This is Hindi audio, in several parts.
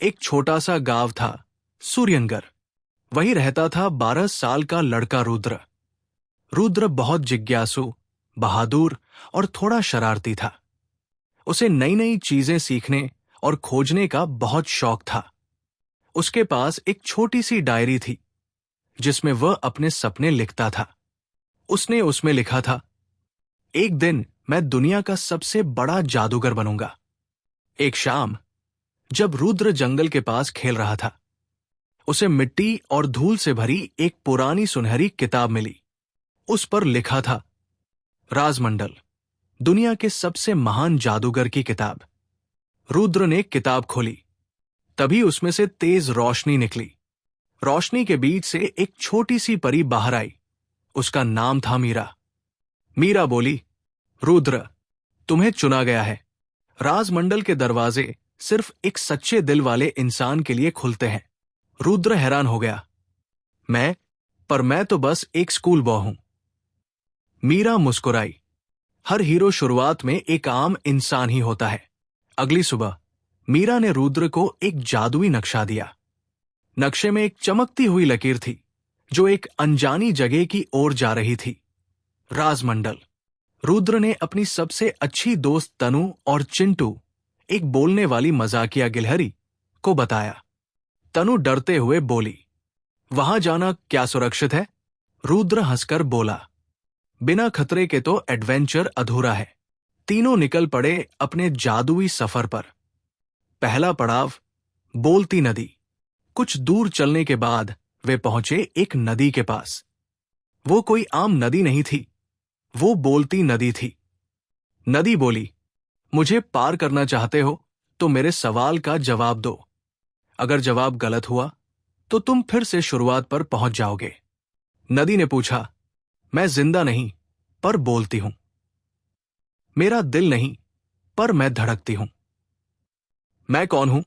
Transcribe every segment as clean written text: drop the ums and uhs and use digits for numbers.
एक छोटा सा गांव था, सूर्यनगर। वहीं रहता था 12 साल का लड़का रुद्र। रुद्र बहुत जिज्ञासु, बहादुर और थोड़ा शरारती था। उसे नई नई चीजें सीखने और खोजने का बहुत शौक था। उसके पास एक छोटी सी डायरी थी जिसमें वह अपने सपने लिखता था। उसने उसमें लिखा था, एक दिन मैं दुनिया का सबसे बड़ा जादूगर बनूंगा। एक शाम जब रुद्र जंगल के पास खेल रहा था, उसे मिट्टी और धूल से भरी एक पुरानी सुनहरी किताब मिली। उस पर लिखा था, राजमंडल, दुनिया के सबसे महान जादूगर की किताब। रुद्र ने किताब खोली। तभी उसमें से तेज रोशनी निकली। रोशनी के बीच से एक छोटी सी परी बाहर आई। उसका नाम था मीरा। मीरा बोली, रुद्र, तुम्हें चुना गया है। राजमंडल के दरवाजे सिर्फ एक सच्चे दिल वाले इंसान के लिए खुलते हैं। रुद्र हैरान हो गया। मैं तो बस एक स्कूल बॉय हूं। मीरा मुस्कुराई। हर हीरो शुरुआत में एक आम इंसान ही होता है। अगली सुबह मीरा ने रुद्र को एक जादुई नक्शा दिया। नक्शे में एक चमकती हुई लकीर थी जो एक अनजानी जगह की ओर जा रही थी, राजमंडल। रुद्र ने अपनी सबसे अच्छी दोस्त तनु और चिंटू, एक बोलने वाली मजाकिया गिलहरी, को बताया। तनु डरते हुए बोली, वहां जाना क्या सुरक्षित है? रुद्र हंसकर बोला, बिना खतरे के तो एडवेंचर अधूरा है। तीनों निकल पड़े अपने जादुई सफर पर। पहला पड़ाव, बोलती नदी। कुछ दूर चलने के बाद वे पहुंचे एक नदी के पास। वो कोई आम नदी नहीं थी, वो बोलती नदी थी। नदी बोली, मुझे पार करना चाहते हो तो मेरे सवाल का जवाब दो। अगर जवाब गलत हुआ तो तुम फिर से शुरुआत पर पहुंच जाओगे। नदी ने पूछा, मैं जिंदा नहीं पर बोलती हूं। मेरा दिल नहीं पर मैं धड़कती हूं। मैं कौन हूं?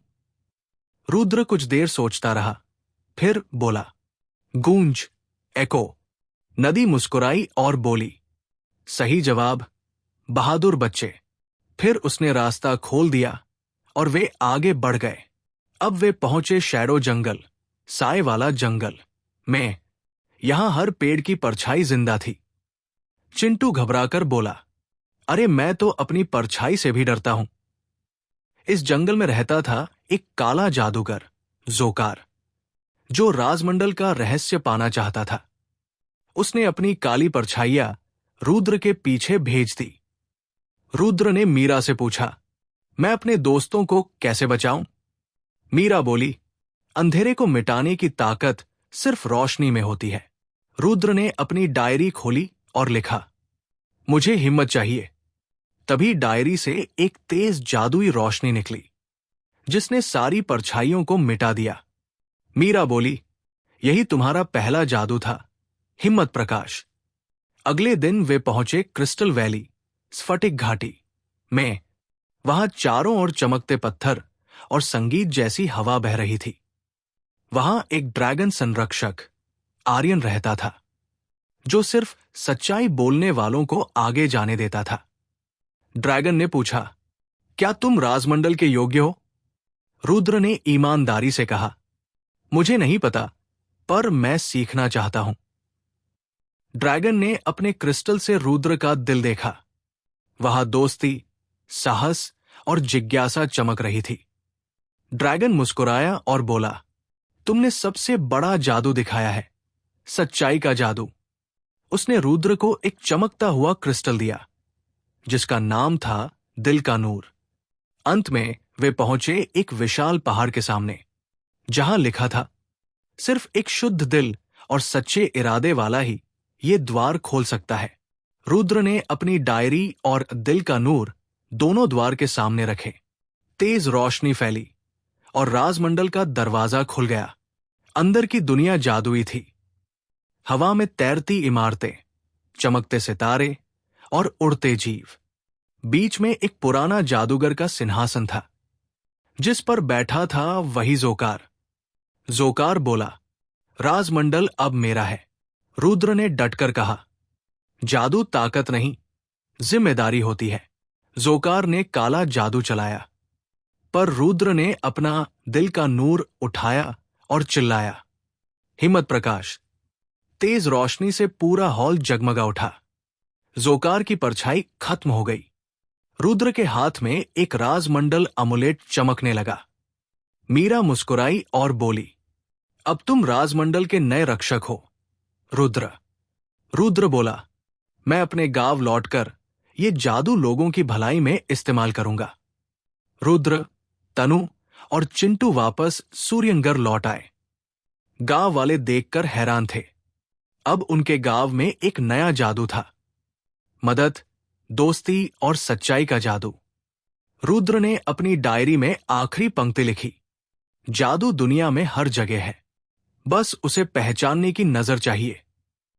रुद्र कुछ देर सोचता रहा, फिर बोला, गूंज, एको। नदी मुस्कुराई और बोली, सही जवाब, बहादुर बच्चे। फिर उसने रास्ता खोल दिया और वे आगे बढ़ गए। अब वे पहुंचे शैडो जंगल, साए वाला जंगल में। यहां हर पेड़ की परछाई जिंदा थी। चिंटू घबराकर बोला, अरे मैं तो अपनी परछाई से भी डरता हूं। इस जंगल में रहता था एक काला जादूगर, जोकार, जो राजमंडल का रहस्य पाना चाहता था। उसने अपनी काली परछाइयां रुद्र के पीछे भेज दी। रुद्र ने मीरा से पूछा, मैं अपने दोस्तों को कैसे बचाऊं? मीरा बोली, अंधेरे को मिटाने की ताकत सिर्फ रोशनी में होती है। रुद्र ने अपनी डायरी खोली और लिखा, मुझे हिम्मत चाहिए। तभी डायरी से एक तेज जादुई रोशनी निकली जिसने सारी परछाइयों को मिटा दिया। मीरा बोली, यही तुम्हारा पहला जादू था, हिम्मत प्रकाश। अगले दिन वे पहुंचे क्रिस्टल वैली, स्फटिक घाटी में। वहां चारों ओर चमकते पत्थर और संगीत जैसी हवा बह रही थी। वहां एक ड्रैगन संरक्षक, आर्यन, रहता था, जो सिर्फ सच्चाई बोलने वालों को आगे जाने देता था। ड्रैगन ने पूछा, क्या तुम राजमंडल के योग्य हो? रुद्र ने ईमानदारी से कहा, मुझे नहीं पता, पर मैं सीखना चाहता हूं। ड्रैगन ने अपने क्रिस्टल से रुद्र का दिल देखा। वहां दोस्ती, साहस और जिज्ञासा चमक रही थी। ड्रैगन मुस्कुराया और बोला, तुमने सबसे बड़ा जादू दिखाया है, सच्चाई का जादू। उसने रुद्र को एक चमकता हुआ क्रिस्टल दिया जिसका नाम था दिल का नूर। अंत में वे पहुंचे एक विशाल पहाड़ के सामने जहां लिखा था, सिर्फ एक शुद्ध दिल और सच्चे इरादे वाला ही ये द्वार खोल सकता है। रुद्र ने अपनी डायरी और दिल का नूर दोनों द्वार के सामने रखे। तेज रोशनी फैली और राजमंडल का दरवाजा खुल गया। अंदर की दुनिया जादुई थी। हवा में तैरती इमारतें, चमकते सितारे और उड़ते जीव। बीच में एक पुराना जादूगर का सिंहासन था जिस पर बैठा था वही जोकार। जोकार बोला, राजमंडल अब मेरा है। रुद्र ने डटकर कहा, जादू ताकत नहीं, जिम्मेदारी होती है। जोकार ने काला जादू चलाया। पर रुद्र ने अपना दिल का नूर उठाया और चिल्लाया, हिम्मत प्रकाश। तेज रोशनी से पूरा हॉल जगमगा उठा। जोकार की परछाई खत्म हो गई। रुद्र के हाथ में एक राजमंडल अमुलेट चमकने लगा। मीरा मुस्कुराई और बोली, अब तुम राजमंडल के नए रक्षक हो। रुद्र बोला, मैं अपने गांव लौटकर ये जादू लोगों की भलाई में इस्तेमाल करूंगा। रुद्र, तनु और चिंटू वापस सूर्यनगर लौट आए। गांव वाले देखकर हैरान थे। अब उनके गांव में एक नया जादू था, मदद, दोस्ती और सच्चाई का जादू। रुद्र ने अपनी डायरी में आखिरी पंक्ति लिखी, जादू दुनिया में हर जगह है, बस उसे पहचानने की नजर चाहिए।